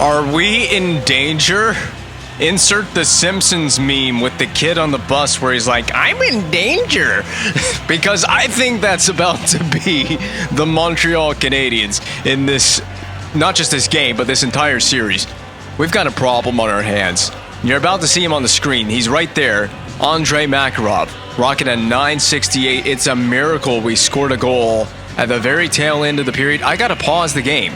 Are we in danger? Insert the Simpsons meme with the kid on the bus where he's like, I'm in danger. Because I think that's about to be the Montreal Canadiens in this, not just this game, but this entire series. We've got a problem on our hands. You're about to see him on the screen. He's right there. Andre Makarov, rocking a 968. It's a miracle we scored a goal at the very tail end of the period. I got to pause the game.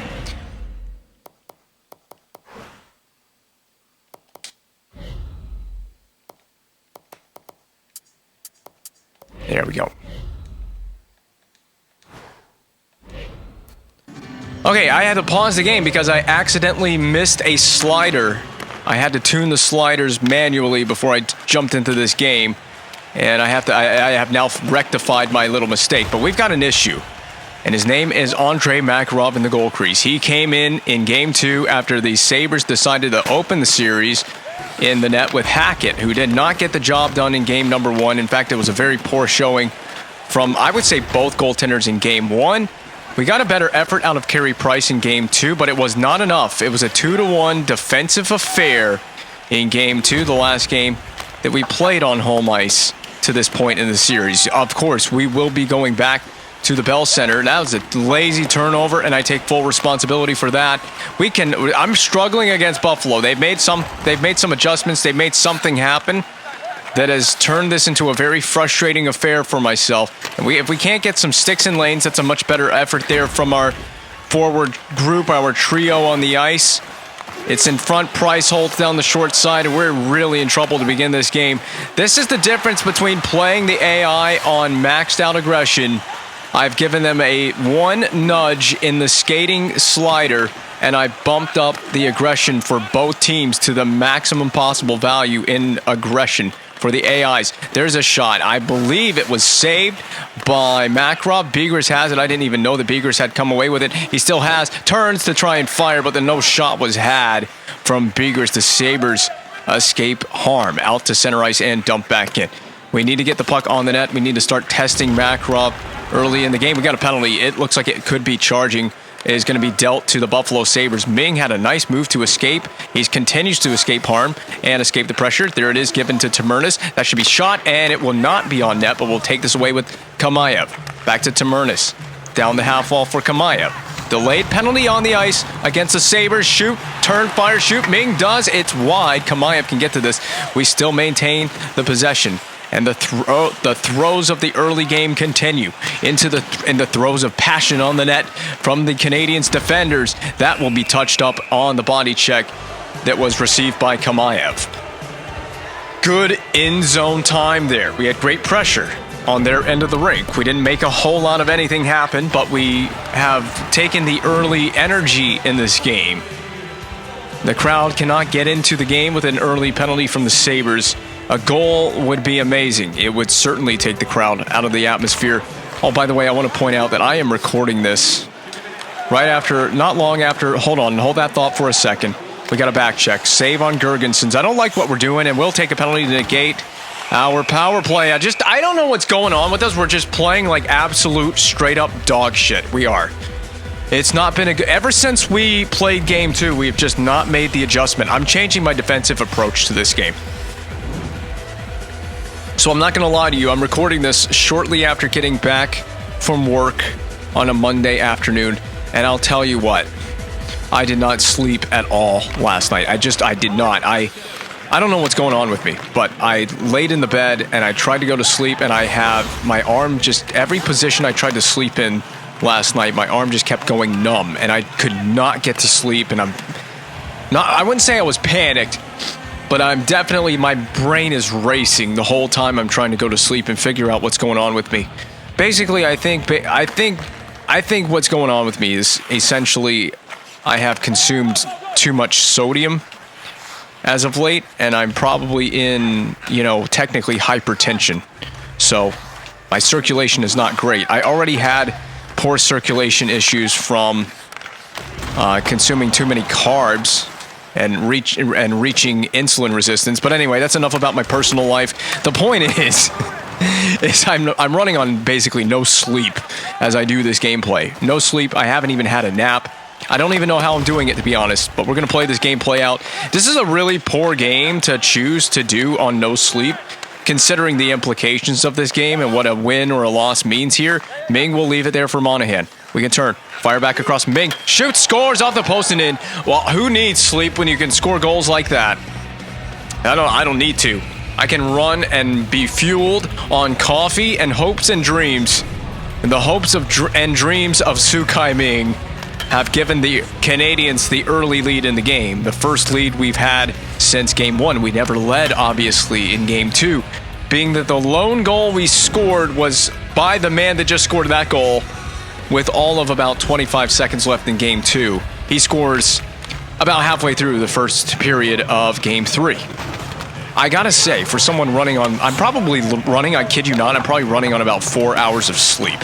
There we go. Okay, I had to pause the game because I accidentally missed a slider. I had to tune the sliders manually before I jumped into this game. And I have now rectified my little mistake. But we've got an issue. And his name is Andre Makarov in the goal crease. He came in Game 2 after the Sabres decided to open the series in the net with Hackett, who did not get the job done in game number 1. In fact, it was a very poor showing from, I would say, both goaltenders in game 1. We got a better effort out of Carey Price in game 2, but it was not enough. It was a 2-1 defensive affair in game 2, the last game that we played on home ice to this point in the series. Of course, we will be going back to the Bell Center. That was a lazy turnover, and I take full responsibility for that. I'm struggling against Buffalo. They've made some adjustments. They've made something happen that has turned this into a very frustrating affair for myself. And if we can't get some sticks and lanes, that's a much better effort there from our forward group, our trio on the ice. It's in front. Price holds down the short side, and we're really in trouble to begin this game. This is the difference between playing the AI on maxed out aggression. I've given them a 1 nudge in the skating slider, and I bumped up the aggression for both teams to the maximum possible value in aggression for the AIs. There's a shot. I believe it was saved by Makarov. Begers has it. I didn't even know that Begers had come away with it. He still has. Turns to try and fire, but then no shot was had from Begers. The Sabres escape harm. Out to center ice and dump back in. We need to get the puck on the net. We need to start testing Makarov early in the game. We got a penalty. It looks like it could be charging. It is going to be dealt to the Buffalo Sabres. Ming had a nice move to escape. He continues to escape harm and escape the pressure. There it is, given to Tamernis. That should be shot, and it will not be on net, but we'll take this away with Kamayev. Back to Tamernis. Down the half wall for Kamayev. Delayed penalty on the ice against the Sabres. Shoot, turn, fire, shoot. Ming does. It's wide. Kamayev can get to this. We still maintain the possession. And the throes of the early game continue in the throes of passion on the net from the Canadiens defenders. That will be touched up on the body check that was received by Kamayev. Good in-zone time there. We had great pressure on their end of the rink. We didn't make a whole lot of anything happen, but we have taken the early energy in this game. The crowd cannot get into the game with an early penalty from the Sabres. A goal would be amazing. It would certainly take the crowd out of the atmosphere. Oh, by the way, I want to point out that I am recording this right after, not long after, hold that thought for a second. We got a back check. Save on Gergensons. I don't like what we're doing, and we'll take a penalty to negate our power play. I don't know what's going on with us. We're just playing like absolute straight up dog shit. We are. It's not been ever since we played game 2, we've just not made the adjustment. I'm changing my defensive approach to this game. So I'm not going to lie to you. I'm recording this shortly after getting back from work on a Monday afternoon. And I'll tell you what, I did not sleep at all last night. I did not. I don't know what's going on with me, but I laid in the bed and I tried to go to sleep, and I have my arm just, every position I tried to sleep in last night, my arm just kept going numb and I could not get to sleep. And I wouldn't say I was panicked, but I'm definitely, my brain is racing the whole time I'm trying to go to sleep and figure out what's going on with me. Basically, I think what's going on with me is essentially I have consumed too much sodium as of late, and I'm probably in, technically hypertension. So my circulation is not great. I already had poor circulation issues from consuming too many carbs and reaching insulin resistance. But anyway, that's enough about my personal life. The point is I'm running on basically no sleep as I do this gameplay. No sleep. I haven't even had a nap. I don't even know how I'm doing it, to be honest, but we're going to play this game play out. This is a really poor game to choose to do on no sleep, considering the implications of this game and what a win or a loss means here. Ming will leave it there for Monahan. We can turn. Fire back across Ming. Shoots, scores off the post and in. Well, who needs sleep when you can score goals like that? I don't need to. I can run and be fueled on coffee and hopes and dreams. And the hopes and dreams of Su Kai Ming have given the Canadiens the early lead in the game. The first lead we've had since Game 1. We never led, obviously, in Game 2. Being that the lone goal we scored was by the man that just scored that goal with all of about 25 seconds left in Game 2. He scores about halfway through the first period of Game 3. I gotta say, for someone running on... I'm probably running, I kid you not, I'm probably running on about 4 hours of sleep.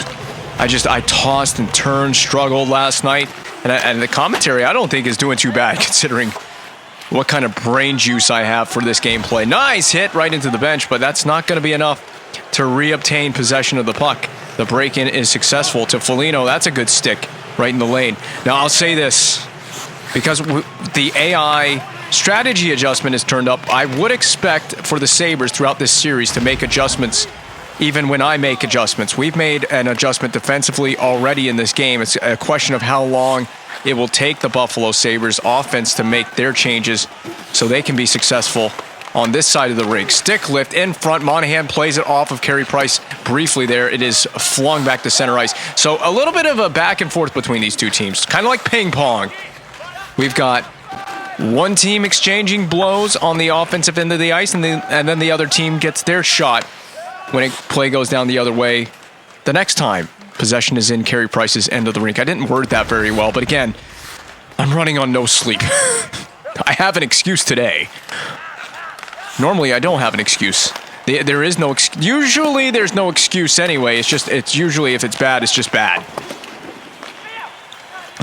I tossed and turned, struggled last night, and the commentary I don't think is doing too bad considering what kind of brain juice I have for this gameplay. Nice hit right into the bench, but that's not going to be enough to re-obtain possession of the puck. The break-in is successful to Foligno. That's a good stick right in the lane. Now, I'll say this, because the AI strategy adjustment is turned up, I would expect for the Sabres throughout this series to make adjustments even when I make adjustments. We've made an adjustment defensively already in this game. It's a question of how long it will take the Buffalo Sabres offense to make their changes so they can be successful on this side of the rink. Stick lift in front. Monahan plays it off of Carey Price briefly there. It is flung back to center ice. So a little bit of a back and forth between these two teams, kind of like ping pong. We've got one team exchanging blows on the offensive end of the ice, and then the other team gets their shot when a play goes down the other way the next time possession is in Carey Price's end of the rink. I didn't word that very well, but again, I'm running on no sleep. I have an excuse today. Normally, I don't have an excuse. There is no usually there's no excuse anyway. It's usually if it's bad, it's just bad.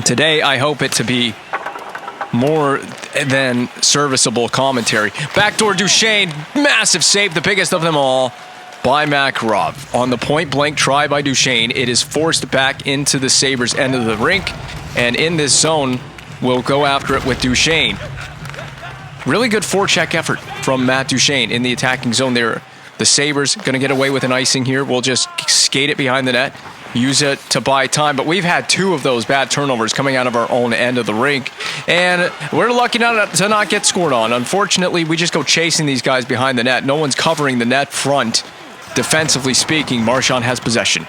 Today, I hope it to be more than serviceable commentary. Backdoor Duchesne, massive save, the biggest of them all by Makarov. On the point-blank try by Duchesne, it is forced back into the Sabres' end of the rink, and in this zone, we'll go after it with Duchesne. Really good forecheck effort from Matt Duchesne in the attacking zone there. The Sabres going to get away with an icing here. We'll just skate it behind the net, use it to buy time, but we've had 2 of those bad turnovers coming out of our own end of the rink, and we're lucky to not get scored on. Unfortunately, we just go chasing these guys behind the net. No one's covering the net front. Defensively speaking, Marchand has possession.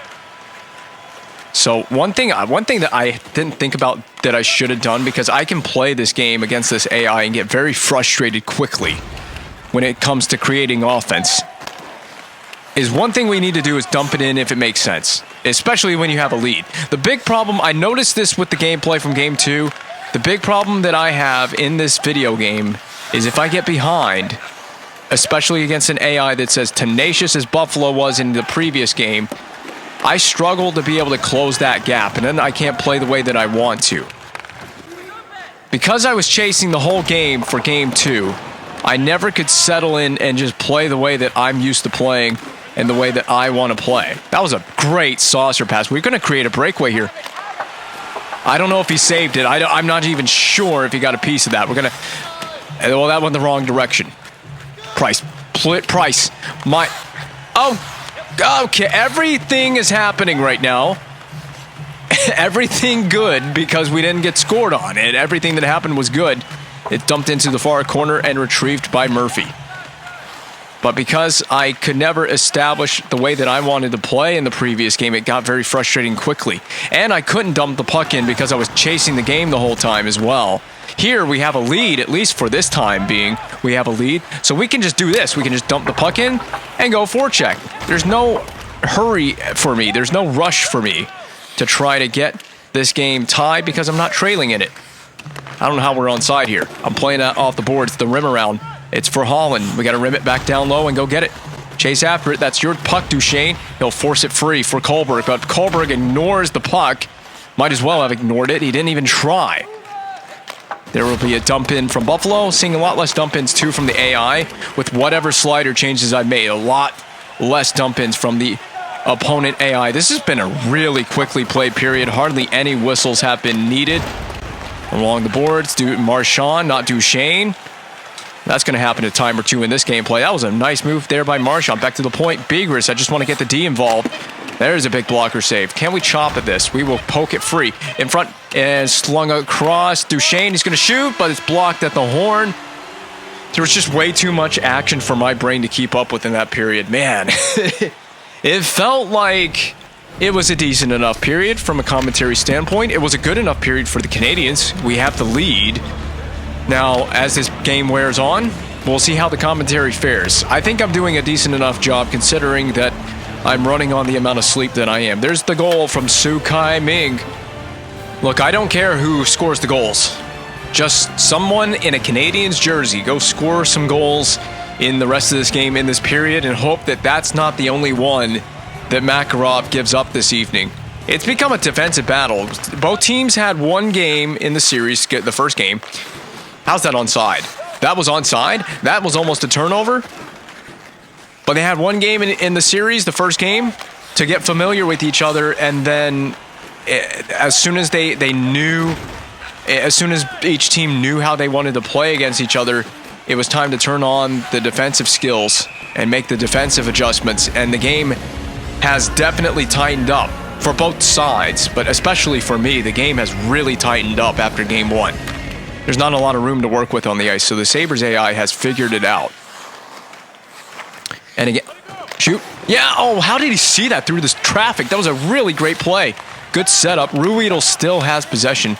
So one thing that I didn't think about that I should have done, because I can play this game against this AI and get very frustrated quickly when it comes to creating offense, is one thing we need to do is dump it in if it makes sense, especially when you have a lead. The big problem, I noticed this with the gameplay from Game 2, the big problem that I have in this video game is if I get behind, especially against an AI that's as tenacious as Buffalo was in the previous game, I struggle to be able to close that gap, and then I can't play the way that I want to. Because I was chasing the whole game for Game 2, I never could settle in and just play the way that I'm used to playing and the way that I want to play. That was a great saucer pass. We're going to create a breakaway here. I don't know if he saved it. I'm not even sure if he got a piece of that. We're going to... Well, that went the wrong direction. Price. Okay, everything is happening right now. Everything good because we didn't get scored on. And everything that happened was good. It dumped into the far corner and retrieved by Murphy. But because I could never establish the way that I wanted to play in the previous game, it got very frustrating quickly. And I couldn't dump the puck in because I was chasing the game the whole time as well. Here we have a lead, at least for this time being, we have a lead. So we can just do this. We can just dump the puck in and go forecheck. There's no hurry for me. There's no rush for me to try to get this game tied because I'm not trailing in it. I don't know how we're onside here. I'm playing that off the boards, the rim around. It's for Holland. We got to rim it back down low and go get it. Chase after it. That's your puck, Duchesne. He'll force it free for Kohlberg, but Kohlberg ignores the puck. Might as well have ignored it. He didn't even try. There will be a dump in from Buffalo. Seeing a lot less dump ins too from the AI with whatever slider changes I've made. A lot less dump ins from the opponent AI. This has been a really quickly played period. Hardly any whistles have been needed. Along the boards, Marchand, not Duchesne. That's going to happen a time or two in this gameplay. That was a nice move there by Marchand. Back to the point. Bigris, I just want to get the D involved. There's a big blocker save. Can we chop at this? We will poke it free. In front and slung across. Duchesne is going to shoot, but it's blocked at the horn. There was just way too much action for my brain to keep up with in that period. Man, it felt like it was a decent enough period from a commentary standpoint. It was a good enough period for the Canadiens. We have the lead. Now, as this game wears on, we'll see how the commentary fares. I think I'm doing a decent enough job considering that I'm running on the amount of sleep that I am. There's the goal from Su Kai Ming. Look, I don't care who scores the goals. Just someone in a Canadiens jersey go score some goals in the rest of this game in this period and hope that that's not the only one that Makarov gives up this evening. It's become a defensive battle. Both teams had one game in the series, the first game. How's that onside? That was onside. That was almost a turnover. But they had one game in the series, the first game, to get familiar with each other. And then as soon as as soon as each team knew how they wanted to play against each other, it was time to turn on the defensive skills and make the defensive adjustments. And the game has definitely tightened up for both sides. But especially for me, the game has really tightened up after game one. There's not a lot of room to work with on the ice, so the Sabres AI has figured it out. And again, shoot. Yeah, oh, how did he see that through this traffic? That was a really great play. Good setup. Ruedel still has possession.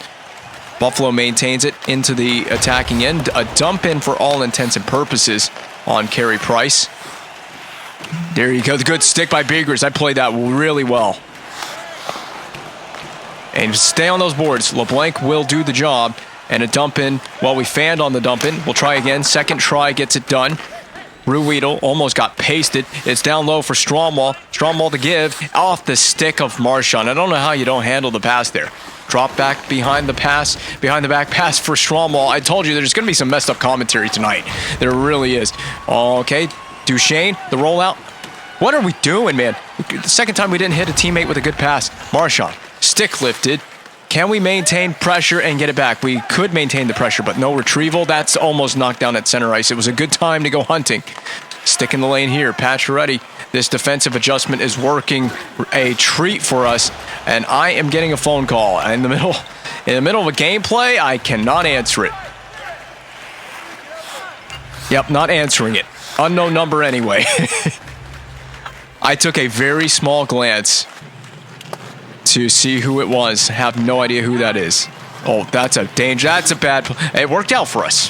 Buffalo maintains it into the attacking end. A dump in for all intents and purposes on Carey Price. There you go. The good stick by Bigris. I played that really well. And stay on those boards. LeBlanc will do the job. And a dump in. Well, we fanned on the dump in. We'll try again. Second try gets it done. Ruedel almost got pasted. It's down low for Stromwall. Stromwall to give off the stick of Marchand. I don't know how you don't handle the pass there. Drop back behind the back pass for Stromwall. I told you there's going to be some messed up commentary tonight. There really is. Okay, Duchesne, the rollout. What are we doing, man? The second time we didn't hit a teammate with a good pass. Marchand, stick lifted. Can we maintain pressure and get it back? We could maintain the pressure, but no retrieval. That's almost knocked down at center ice. It was a good time to go hunting. Stick in the lane here. Pacioretty. This defensive adjustment is working a treat for us, and I am getting a phone call in the middle of a gameplay. I cannot answer it. Yep, not answering it. Unknown number anyway. I took a very small glance to see who it was. Have no idea who that is. Oh, that's a danger. That's a bad. It worked out for us.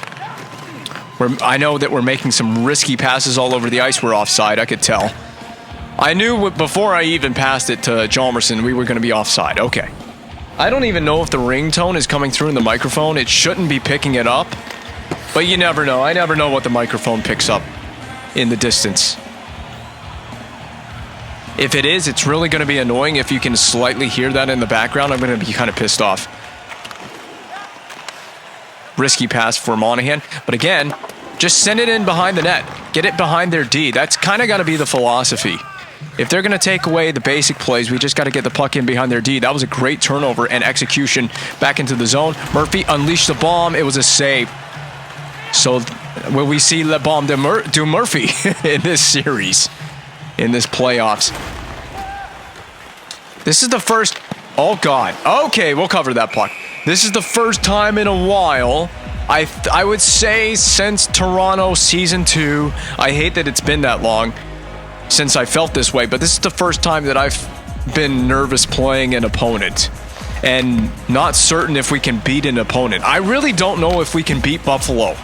I know that we're making some risky passes all over the ice. We're offside. I could tell. I knew before I even passed it to Jalmerson we were going to be offside. Okay. I don't even know if the ringtone is coming through in the microphone. It shouldn't be picking it up. But you never know. I never know what the microphone picks up in the distance. If it is, it's really going to be annoying if you can slightly hear that in the background. I'm going to be kind of pissed off. Risky pass for Monahan. But again, just send it in behind the net. Get it behind their D. That's kind of got to be the philosophy. If they're going to take away the basic plays, we just got to get the puck in behind their D. That was a great turnover and execution back into the zone. Murphy unleashed the bomb. It was a save. So will we see Le Bombe do Murphy in this series? In this playoffs. This is the first. Oh God. Okay, we'll cover that puck. This is the first time in a while, I would say since Toronto Season 2. I hate that it's been that long since I felt this way, but this is the first time that I've been nervous playing an opponent and not certain if we can beat an opponent. I really don't know if we can beat Buffalo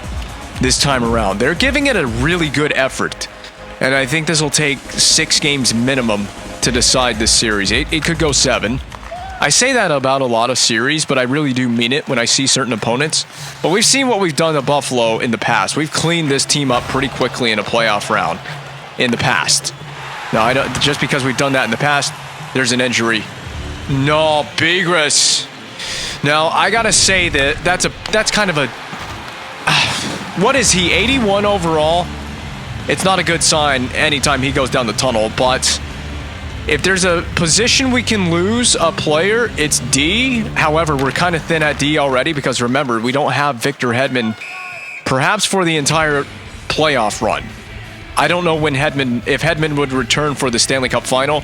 this time around. They're giving it a really good effort. And I think this will take 6 games minimum to decide this series. It could go 7. I say that about a lot of series, but I really do mean it when I see certain opponents. But we've seen what we've done to Buffalo in the past. We've cleaned this team up pretty quickly in a playoff round in the past. Now, I don't, just because we've done that in the past, there's an injury. No, Bigris. Now, I got to say that that's kind of a... what is he, 81 overall? It's not a good sign anytime he goes down the tunnel, but If there's a position we can lose a player, it's D. However, we're kind of thin at D already because remember, we don't have Victor Hedman perhaps for the entire playoff run. I don't know when if Hedman would return for the Stanley Cup final,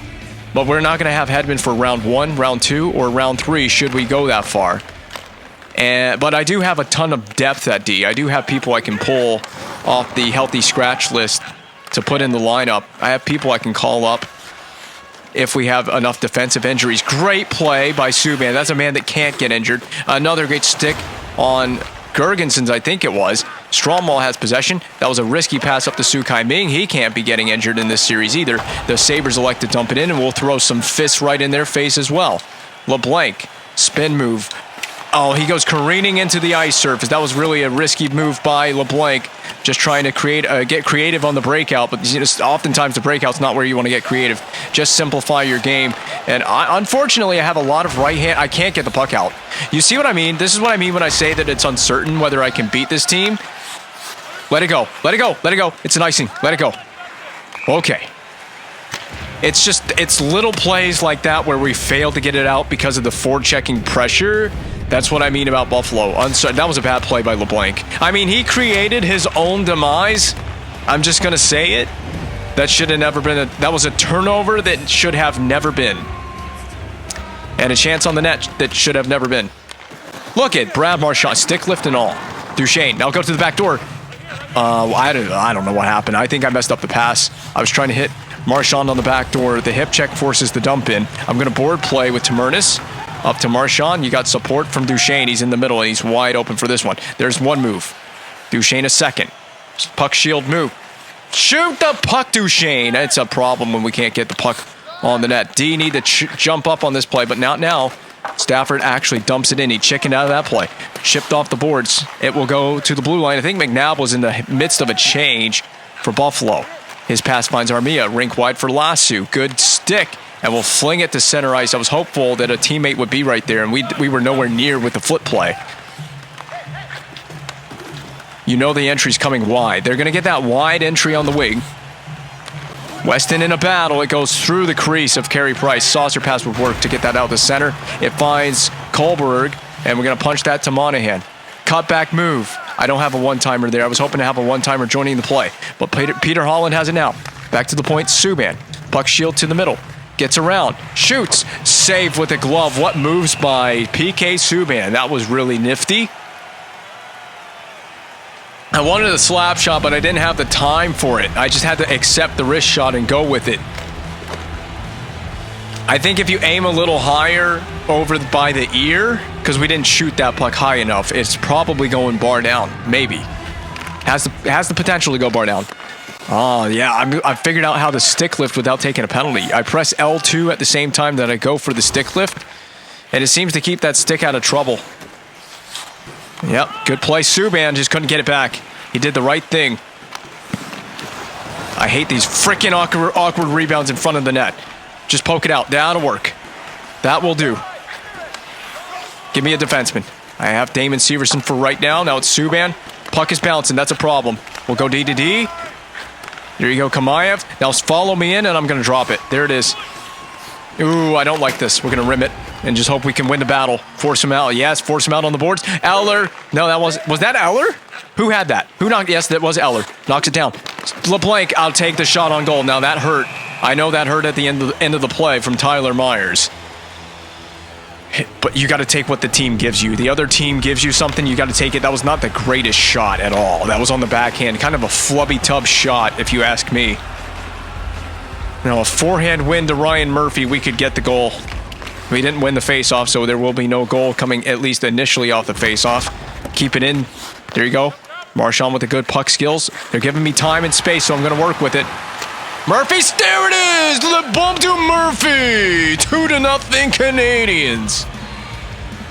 but we're not going to have Hedman for round 1, round 2, or round 3 should we go that far. But I do have a ton of depth at D. I do have people I can pull off the healthy scratch list to put in the lineup. I have people I can call up if we have enough defensive injuries. Great play by Subban. That's a man that can't get injured. Another great stick on Gergensons, I think it was. Stromwall has possession. That was a risky pass up to Su Kai Ming. He can't be getting injured in this series either. The Sabres elect to dump it in, and we'll throw some fists right in their face as well. LeBlanc, spin move. Oh, he goes careening into the ice surface. That was really a risky move by LeBlanc, just trying to get creative on the breakout. But oftentimes the breakout's not where you want to get creative. Just simplify your game. And unfortunately, I have a lot of right hand. I can't get the puck out. You see what I mean? This is what I mean when I say that it's uncertain whether I can beat this team. Let it go. Let it go. Let it go. It's an icing. Let it go. Okay. It's little plays like that where we fail to get it out because of the forechecking pressure. That's what I mean about Buffalo. That was a bad play by LeBlanc. I mean, he created his own demise. I'm just going to say it. That should have never been. That was a turnover that should have never been. And a chance on the net that should have never been. Look at Brad Marchand, stick lift and all. Duchesne, now go to the back door. I don't know what happened. I think I messed up the pass. I was trying to hit Marchand on the back door. The hip check forces the dump in. I'm going to board play with Tamernis. Up to Marchand. You got support from Duchesne. He's in the middle, and he's wide open for this one. There's one move. Duchesne a second. Puck shield move. Shoot the puck, Duchesne. It's a problem when we can't get the puck on the net. D need to jump up on this play, but not now. Stafford actually dumps it in. He chickened out of that play. Chipped off the boards. It will go to the blue line. I think McNabb was in the midst of a change for Buffalo. His pass finds Armia. Rink wide for Lasso. Good stick. And we'll fling it to center ice. I was hopeful that a teammate would be right there, and we were nowhere near with the flip play. You know the entry's coming wide. They're going to get that wide entry on the wing. Weston in a battle. It goes through the crease of Carey Price. Saucer pass would work to get that out to center. It finds Kohlberg, and we're going to punch that to Monahan. Cutback move. I don't have a one-timer there. I was hoping to have a one-timer joining the play. But Peter Holland has it now. Back to the point. Subban. Puck shield to the middle. Gets around. Shoots. Save with a glove. What moves by PK Subban. That was really nifty. I wanted a slap shot, but I didn't have the time for it. I just had to accept the wrist shot and go with it. I think if you aim a little higher over by the ear, because we didn't shoot that puck high enough, it's probably going bar down. Maybe. Has the potential to go bar down. Oh, yeah, I figured out how to stick lift without taking a penalty. I press L2 at the same time that I go for the stick lift, and it seems to keep that stick out of trouble. Yep, good play. Subban just couldn't get it back. He did the right thing. I hate these freaking awkward rebounds in front of the net. Just poke it out. That'll work. That will do. Give me a defenseman. I have Damon Severson for right now. Now it's Subban. Puck is bouncing. That's a problem. We'll go D to D. There you go, Kamayev. Now follow me in, and I'm going to drop it. There it is. Ooh, I don't like this. We're going to rim it and just hope we can win the battle. Force him out. Yes, force him out on the boards. Eller. No, was that Eller? Who had that? Who knocked? Yes, that was Eller. Knocks it down. LeBlanc, I'll take the shot on goal. Now that hurt. I know that hurt at the end of the play from Tyler Myers. But you got to take what the team gives you. The other team gives you something, you got to take it. That was not the greatest shot at all. That was on the backhand. Kind of a flubby tub shot, if you ask me. Now, a forehand win to Ryan Murphy, we could get the goal. We didn't win the faceoff, so there will be no goal coming, at least initially, off the faceoff. Keep it in. There you go. Marchand with the good puck skills. They're giving me time and space, so I'm going to work with it. Murphy, there it is! Le bump to Murphy! 2-0 Canadiens.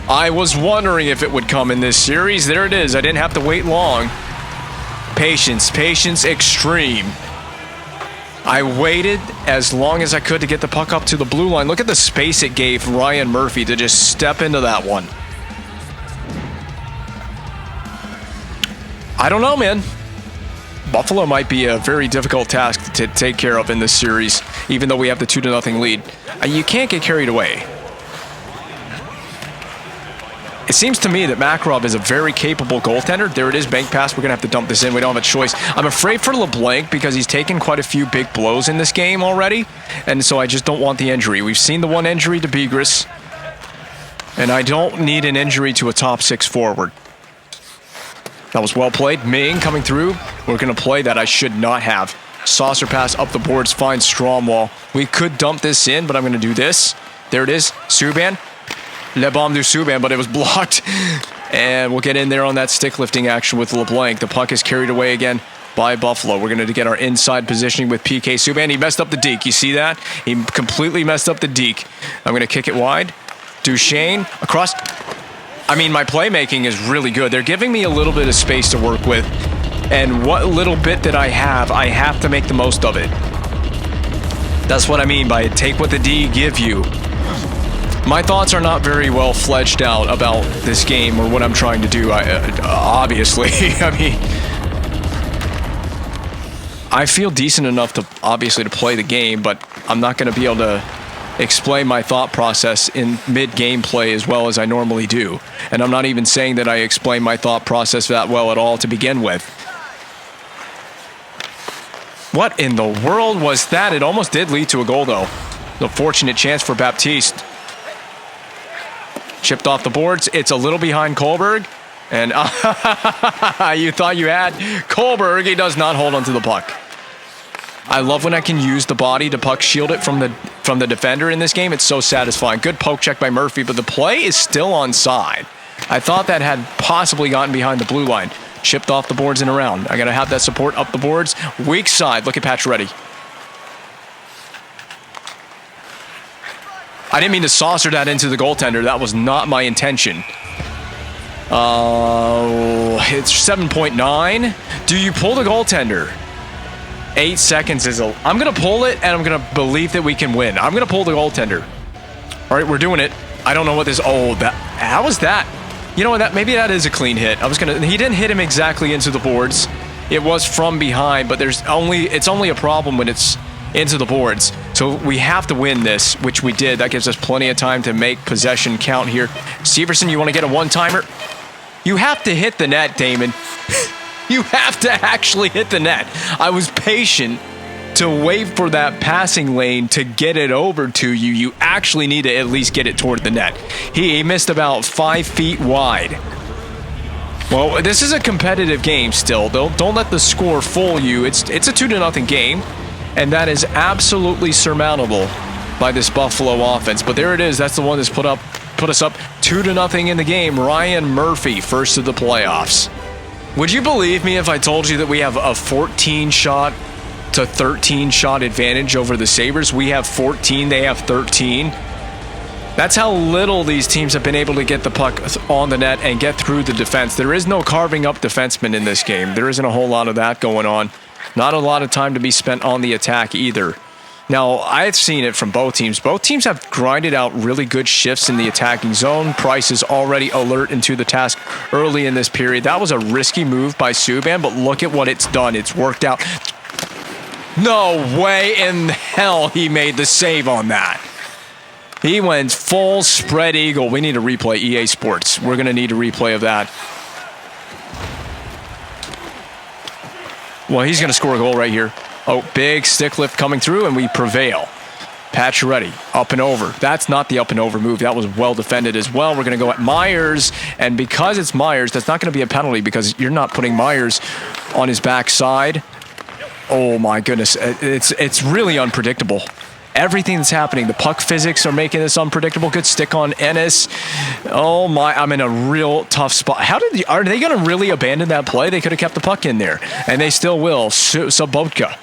I was wondering if it would come in this series. There it is. I didn't have to wait long. Patience. Patience extreme. I waited as long as I could to get the puck up to the blue line. Look at the space it gave Ryan Murphy to just step into that one. I don't know, man. Buffalo might be a very difficult task to take care of in this series. even though we have the 2-0 lead. You can't get carried away. It seems to me that Makarov is a very capable goaltender. There it is, bank pass. We're going to have to dump this in. We don't have a choice. I'm afraid for LeBlanc because he's taken quite a few big blows in this game already, and so I just don't want the injury. We've seen the one injury to Begris, and I don't need an injury to a top 6 forward. That was well played. Ming coming through. We're going to play that. I should not have. Saucer pass up the boards. Finds Stromwall. We could dump this in, but I'm going to do this. There it is. Subban. Le bombe du Subban, but it was blocked. And we'll get in there on that stick lifting action with LeBlanc. The puck is carried away again by Buffalo. We're going to get our inside positioning with PK Subban. He messed up the deke. You see that? He completely messed up the deke. I'm going to kick it wide. Duchesne across. I mean, my playmaking is really good. They're giving me a little bit of space to work with. And what little bit that I have to make the most of it. That's what I mean by take what the D give you. My thoughts are not very well fledged out about this game or what I'm trying to do, obviously. I mean, I feel decent enough to, obviously, to play the game, but I'm not going to be able to explain my thought process in mid-game play as well as I normally do. And I'm not even saying that I explain my thought process that well at all to begin with. What in the world was that? It almost did lead to a goal, though. A fortunate chance for Baptiste. Chipped off the boards. It's a little behind Kohlberg. And you thought you had Kohlberg. He does not hold onto the puck. I love when I can use the body to puck shield it from the defender in this game. It's so satisfying. Good poke check by Murphy, but the play is still onside. I thought that had possibly gotten behind the blue line. Chipped off the boards and around. I got to have that support up the boards. Weak side. Look at Pacioretty. I didn't mean to saucer that into the goaltender. That was not my intention. It's 7.9. Do you pull the goaltender? 8 seconds is a... I'm going to pull it, and I'm going to believe that we can win. I'm going to pull the goaltender. All right, we're doing it. I don't know what this... Oh, that... How was that? You know what? That maybe that is a clean hit. I was going to... He didn't hit him exactly into the boards. It was from behind, but it's only a problem when it's into the boards. So we have to win this, which we did. That gives us plenty of time to make possession count here. Severson, you want to get a one-timer? You have to hit the net, Damon. You have to actually hit the net. I was patient to wait for that passing lane to get it over to you. You actually need to at least get it toward the net. He missed about 5 feet wide. Well, this is a competitive game still. Don't let the score fool you. It's a 2-0 game. And that is absolutely surmountable by this Buffalo offense. But there it is. That's the one that's put us up 2-0 in the game. Ryan Murphy, first of the playoffs. Would you believe me if I told you that we have a 14-shot to 13-shot advantage over the Sabres? We have 14. They have 13. That's how little these teams have been able to get the puck on the net and get through the defense. There is no carving up defensemen in this game. There isn't a whole lot of that going on. Not a lot of time to be spent on the attack either. Now, I've seen it from both teams. Both teams have grinded out really good shifts in the attacking zone. Price is already alert into the task early in this period. That was a risky move by Subban, but look at what it's done. It's worked out. No way in hell he made the save on that. He went full spread eagle. We need a replay, EA Sports. We're going to need a replay of that. Well, he's going to score a goal right here. Oh, big stick lift coming through, and we prevail. Pacioretty, up and over. That's not the up and over move. That was well defended as well. We're going to go at Myers, and because it's Myers, that's not going to be a penalty because you're not putting Myers on his backside. Oh, my goodness. It's really unpredictable. Everything that's happening, the puck physics are making this unpredictable. Good stick on Ennis. Oh my, I'm in a real tough spot. Are they going to really abandon that play? They could have kept the puck in there, and they still will. Sobotka.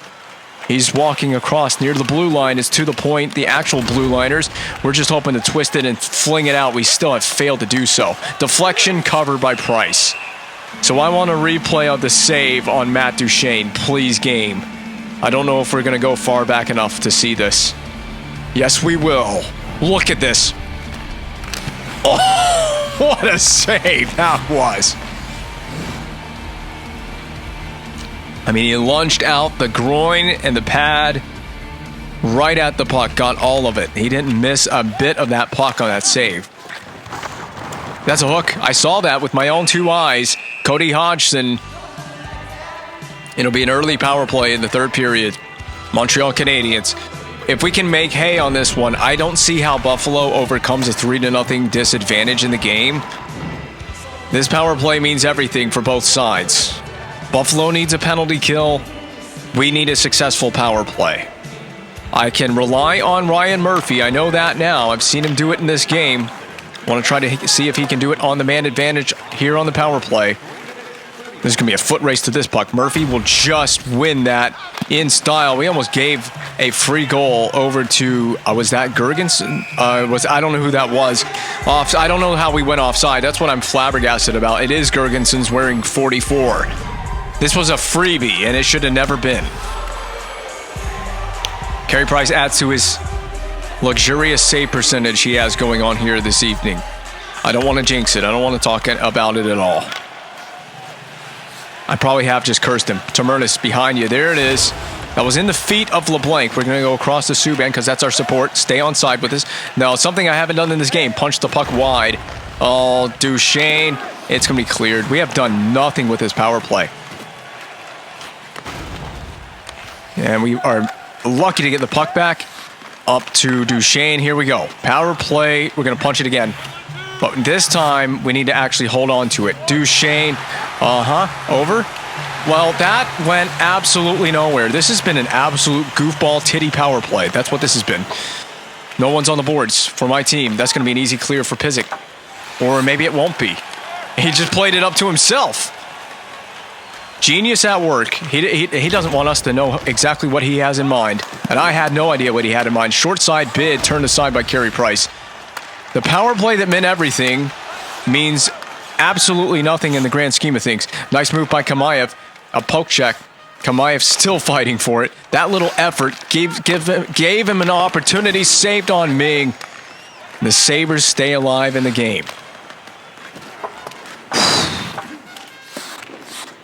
He's walking across near the blue line. It's to the point, the actual blue liners. We're just hoping to twist it and fling it out. We still have failed to do so. Deflection covered by Price. So I want a replay of the save on Matt Duchesne. Please, game. I don't know if we're going to go far back enough to see this. Yes, we will. Look at this. Oh, what a save that was. I mean, he lunged out the groin and the pad. right at the puck, got all of it. He didn't miss a bit of that puck on that save. That's a hook. I saw that with my own 2 eyes. Cody Hodgson. It'll be an early power play in the 3rd period. Montreal Canadiens. If we can make hay on this one, I don't see how Buffalo overcomes a 3-0 disadvantage in the game. This power play means everything for both sides. Buffalo needs a penalty kill. We need a successful power play. I can rely on Ryan Murphy. I know that now. I've seen him do it in this game. I want to try to see if he can do it on the man advantage here on the power play. This is going to be a foot race to this puck. Murphy will just win that in style. We almost gave a free goal over to, was that Gergensen? I don't know who that was. I don't know how we went offside. That's what I'm flabbergasted about. It is Gergensen's wearing 44. This was a freebie, and it should have never been. Carey Price adds to his luxurious save percentage he has going on here this evening. I don't want to jinx it. I don't want to talk about it at all. I probably have just cursed him. Tamernis behind you. There it is. That was in the feet of LeBlanc. We're going to go across the Subban because that's our support. Stay on side with us. Now, something I haven't done in this game. Punch the puck wide. Oh, Duchesne. It's going to be cleared. We have done nothing with this power play. And we are lucky to get the puck back up to Duchesne. Here we go. Power play. We're going to punch it again. But this time, we need to actually hold on to it. Duchesne. Over. Well, that went absolutely nowhere. This has been an absolute goofball titty power play. That's what this has been. No one's on the boards for my team. That's going to be an easy clear for Pysyk. Or maybe it won't be. He just played it up to himself. Genius at work. He doesn't want us to know exactly what he has in mind. And I had no idea what he had in mind. Short side bid turned aside by Carey Price. The power play that meant everything means absolutely nothing in the grand scheme of things. Nice move by Kamayev. A poke check. Kamayev still fighting for it. That little effort gave him an opportunity. Saved on Ming. The Sabres stay alive in the game.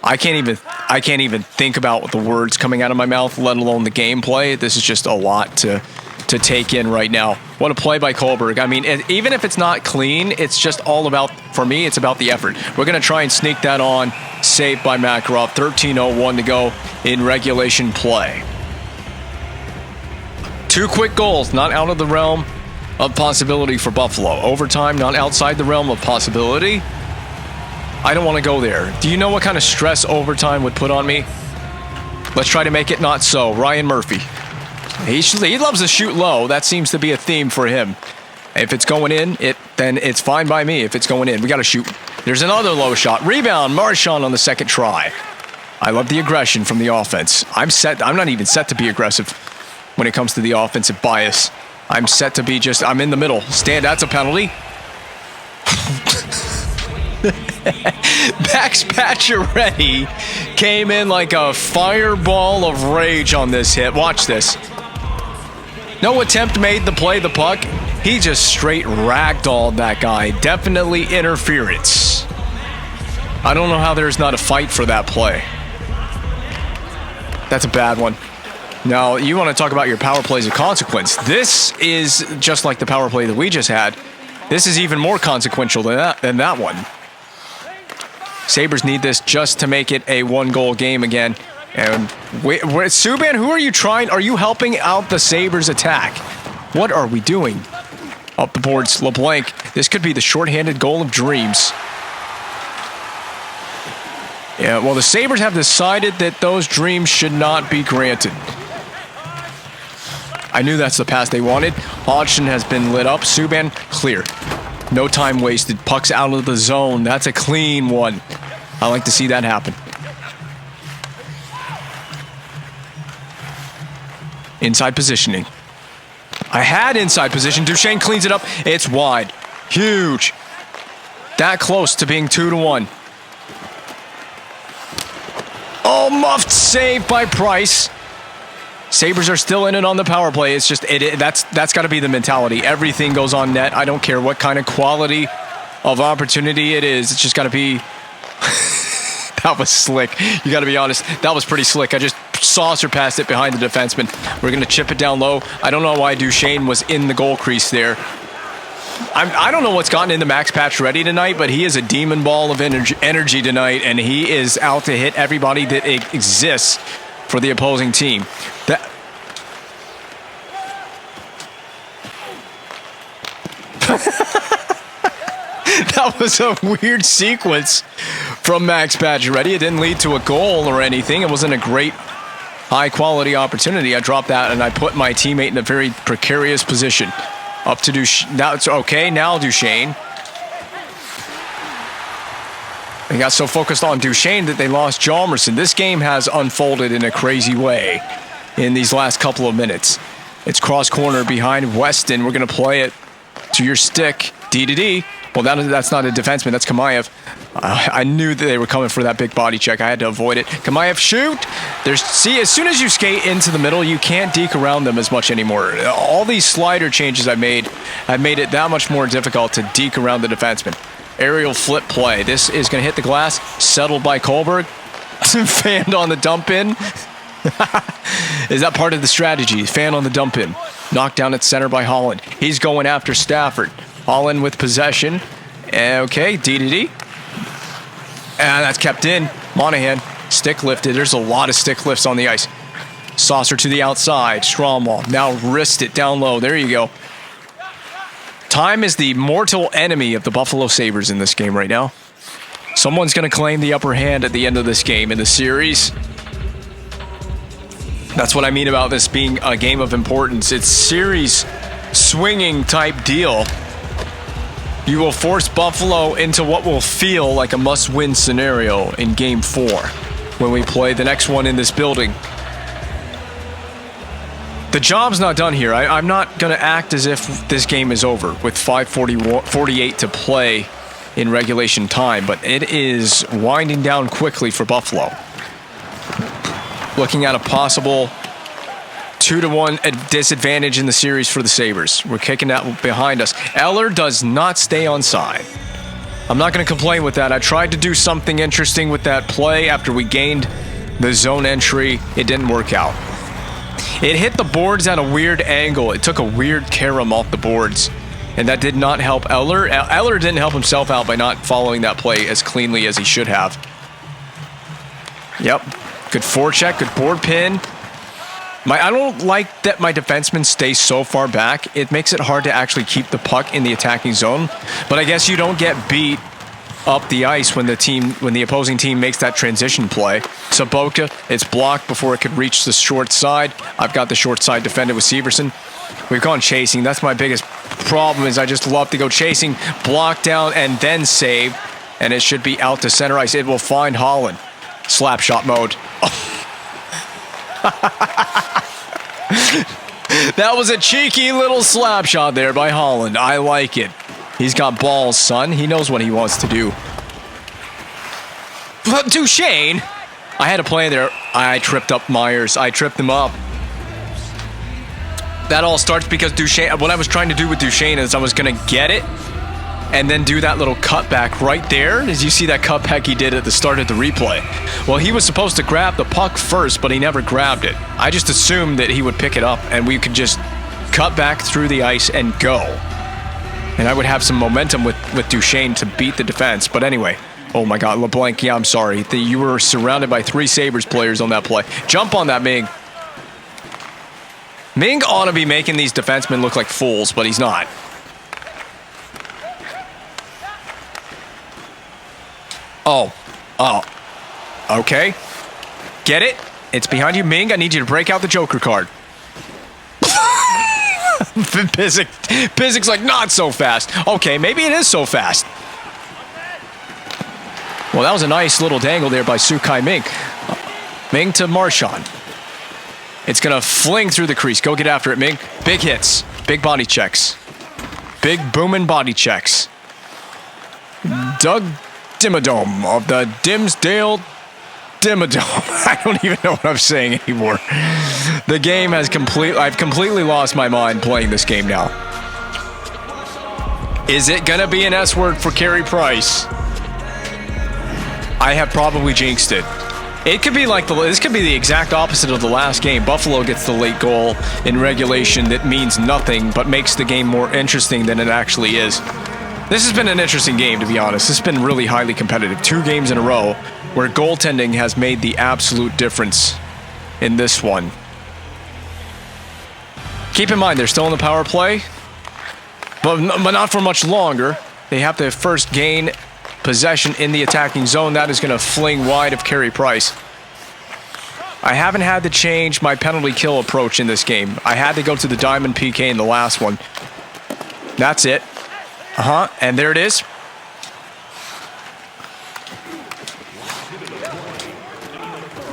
I can't even think about the words coming out of my mouth, let alone the gameplay. This is just a lot to take in right now. What a play by Kohlberg. I mean, even if it's not clean, it's just all about, for me, it's about the effort. We're going to try and sneak that on. Saved by Makarov. 13:01 to go in regulation play. 2 quick goals, not out of the realm of possibility for Buffalo. Overtime, not outside the realm of possibility. I don't want to go there. Do you know what kind of stress overtime would put on me? Let's try to make it not so. Ryan Murphy. He loves to shoot low. That seems to be a theme for him. If it's going in, then it's fine by me if it's going in. We got to shoot. There's another low shot. Rebound. Marchand on the second try. I love the aggression from the offense. I'm not even set to be aggressive when it comes to the offensive bias. I'm set to be I'm in the middle. That's a penalty. Max Pacioretty came in like a fireball of rage on this hit. Watch this. No attempt made to play the puck. He just straight ragdolled that guy. Definitely interference. I don't know how there's not a fight for that play. That's a bad one. Now, you want to talk about your power plays of consequence. This is just like the power play that we just had. This is even more consequential than that one. Sabres need this just to make it a 1-goal game again. And Subban, who are you trying? Are you helping out the Sabres attack? What are we doing? Up the boards, LeBlanc. This could be the shorthanded goal of dreams. Yeah, well, the Sabres have decided that those dreams should not be granted. I knew that's the pass they wanted. Hodgson has been lit up. Subban, clear. No time wasted. Puck's out of the zone. That's a clean one. I like to see that happen. Inside positioning. I had inside position. Duchesne cleans it up. It's wide. Huge. That close to being 2-1. Oh, muffed save by Price. Sabres are still in it on the power play. It's just that's got to be the mentality. Everything goes on net. I don't care what kind of quality of opportunity it is. It's just got to be. That was slick. You got to be honest. That was pretty slick. I just saucer past it behind the defenseman. We're going to chip it down low. I don't know why Duchesne was in the goal crease there. I don't know what's gotten into Max Pacioretty tonight, but he is a demon ball of energy tonight, and he is out to hit everybody that exists for the opposing team. That was a weird sequence from Max Pacioretty. It didn't lead to a goal or anything. It wasn't a great high-quality opportunity. I dropped that, and I put my teammate in a very precarious position. Up to Duchesne. Now it's okay. Now Duchesne. They got so focused on Duchesne that they lost Hjalmarsson. This game has unfolded in a crazy way in these last couple of minutes. It's cross corner behind Weston. We're going to play it to your stick. D-to-D. Well, that's not a defenseman. That's Kamayev. I knew that they were coming for that big body check. I had to avoid it. Kamayev, shoot! See, as soon as you skate into the middle, you can't deke around them as much anymore. All these slider changes I've made it that much more difficult to deke around the defenseman. Aerial flip play. This is going to hit the glass. Settled by Kohlberg. Fanned on the dump in. Is that part of the strategy? Fan on the dump in. Knocked down at center by Holland. He's going after Stafford. Holland with possession. Okay, D-to-D. And that's kept in. Monahan, stick lifted. There's a lot of stick lifts on the ice. Saucer to the outside. Stromwall. Now wrist it down low. There you go. Time is the mortal enemy of the Buffalo Sabres in this game right now. Someone's going to claim the upper hand at the end of this game in the series. That's what I mean about this being a game of importance. It's series swinging type deal. You will force Buffalo into what will feel like a must-win scenario in Game 4 when we play the next one in this building. The job's not done here. I'm not going to act as if this game is over with 5:48 to play in regulation time, but it is winding down quickly for Buffalo. Looking at a possible 2-1 disadvantage in the series for the Sabres. We're kicking that behind us. Eller does not stay on side. I'm not going to complain with that. I tried to do something interesting with that play after we gained the zone entry. It didn't work out. It hit the boards at a weird angle. It took a weird carom off the boards, and that did not help Eller. Eller didn't help himself out by not following that play as cleanly as he should have. Yep. Good forecheck, good board pin. I don't like that my defensemen stay so far back. It makes it hard to actually keep the puck in the attacking zone. But I guess you don't get beat up the ice when the opposing team makes that transition play. Sobotka, it's blocked before it could reach the short side. I've got the short side defended with Severson. We've gone chasing. That's my biggest problem is I just love to go chasing, block down, and then save. And it should be out to center ice. It will find Holland. Slap shot mode. That was a cheeky little slap shot there by Holland. I like it. He's got balls, son. He knows what he wants to do. But Duchesne, I had a play there. I tripped up Myers. I tripped him up. That all starts because Duchesne, what I was trying to do with Duchesne is I was going to get it and then do that little cutback right there. As you see that cutback he did at the start of the replay. Well, he was supposed to grab the puck first, but he never grabbed it. I just assumed that he would pick it up and we could just cut back through the ice and go. And I would have some momentum with Duchesne to beat the defense. But anyway, oh my God, LeBlanc, yeah, I'm sorry. You were surrounded by 3 Sabres players on that play. Jump on that, Ming. Ming ought to be making these defensemen look like fools, but he's not. Oh, okay. Get it? It's behind you, Ming. I need you to break out the Joker card. Pizik's like, not so fast. Okay, maybe it is so fast. Well, that was a nice little dangle there by Sukai Ming. Ming to Marchand. It's going to fling through the crease. Go get after it, Ming. Big hits. Big body checks. Big booming body checks. Doug Dimmadome of the Dimsdale Dimmadome. I don't even know what I'm saying anymore. The game has I've completely lost my mind playing this game now. Is it going to be an S word for Carey Price? I have probably jinxed it. It could be like this could be the exact opposite of the last game. Buffalo gets the late goal in regulation that means nothing but makes the game more interesting than it actually is. This has been an interesting game, to be honest. This has been really highly competitive. 2 games in a row where goaltending has made the absolute difference in this one. Keep in mind, they're still in the power play, but not for much longer. They have to first gain possession in the attacking zone. That is going to fling wide of Carey Price. I haven't had to change my penalty kill approach in this game. I had to go to the diamond PK in the last one. That's it. And there it is.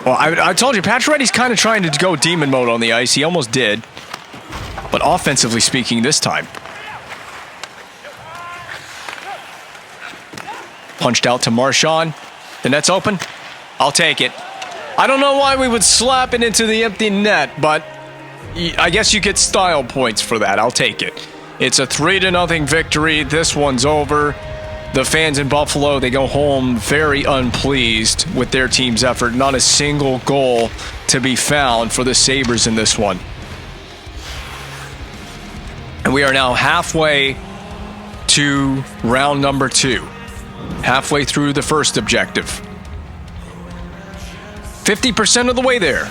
Well, I told you, Pacioretty's kind of trying to go demon mode on the ice. He almost did. But offensively speaking this time. Punched out to Marchand. The net's open. I'll take it. I don't know why we would slap it into the empty net, but I guess you get style points for that. I'll take it. It's a 3-0 victory. This one's over. The fans in Buffalo, they go home very unpleased with their team's effort. Not a single goal to be found for the Sabres in this one. And we are now halfway to round number 2. Halfway through the first objective. 50% of the way there.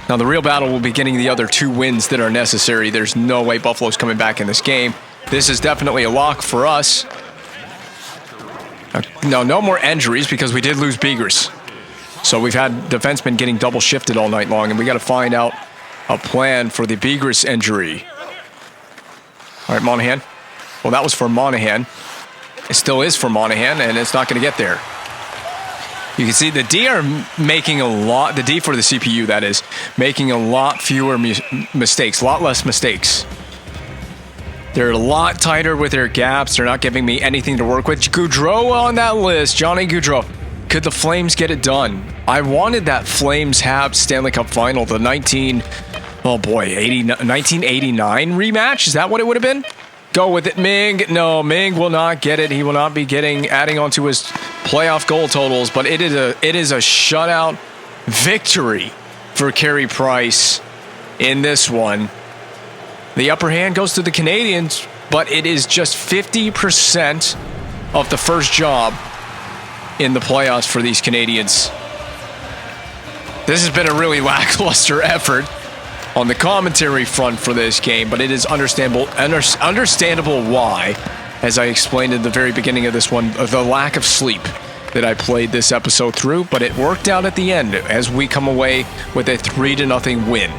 Now the real battle will be getting the other 2 wins that are necessary. There's no way Buffalo's coming back in this game. This is definitely a lock for us. No more injuries because we did lose Begers. So we've had defensemen getting double shifted all night long, and we got to find out a plan for the Begers injury. All right, Monahan. Well, that was for Monahan. It still is for Monahan, and it's not going to get there. You can see the D are making a lot, the D for the CPU, that is, making a lot fewer mistakes, a lot less mistakes. They're a lot tighter with their gaps. They're not giving me anything to work with. Gaudreau on that list, Johnny Gaudreau. Could the Flames get it done? I wanted that Flames-Habs Stanley Cup final, the 1989 rematch. Is that what it would have been? Go with it, Ming. No, Ming will not get it. He will not be adding on to his playoff goal totals, but it is a shutout victory for Carey Price in this one. The upper hand goes to the Canadiens, but it is just 50% of the first job in the playoffs for these Canadiens. This has been a really lackluster effort on the commentary front for this game, but it is understandable why, as I explained in the very beginning of this one, the lack of sleep that I played this episode through, but it worked out at the end as we come away with a 3-0 win.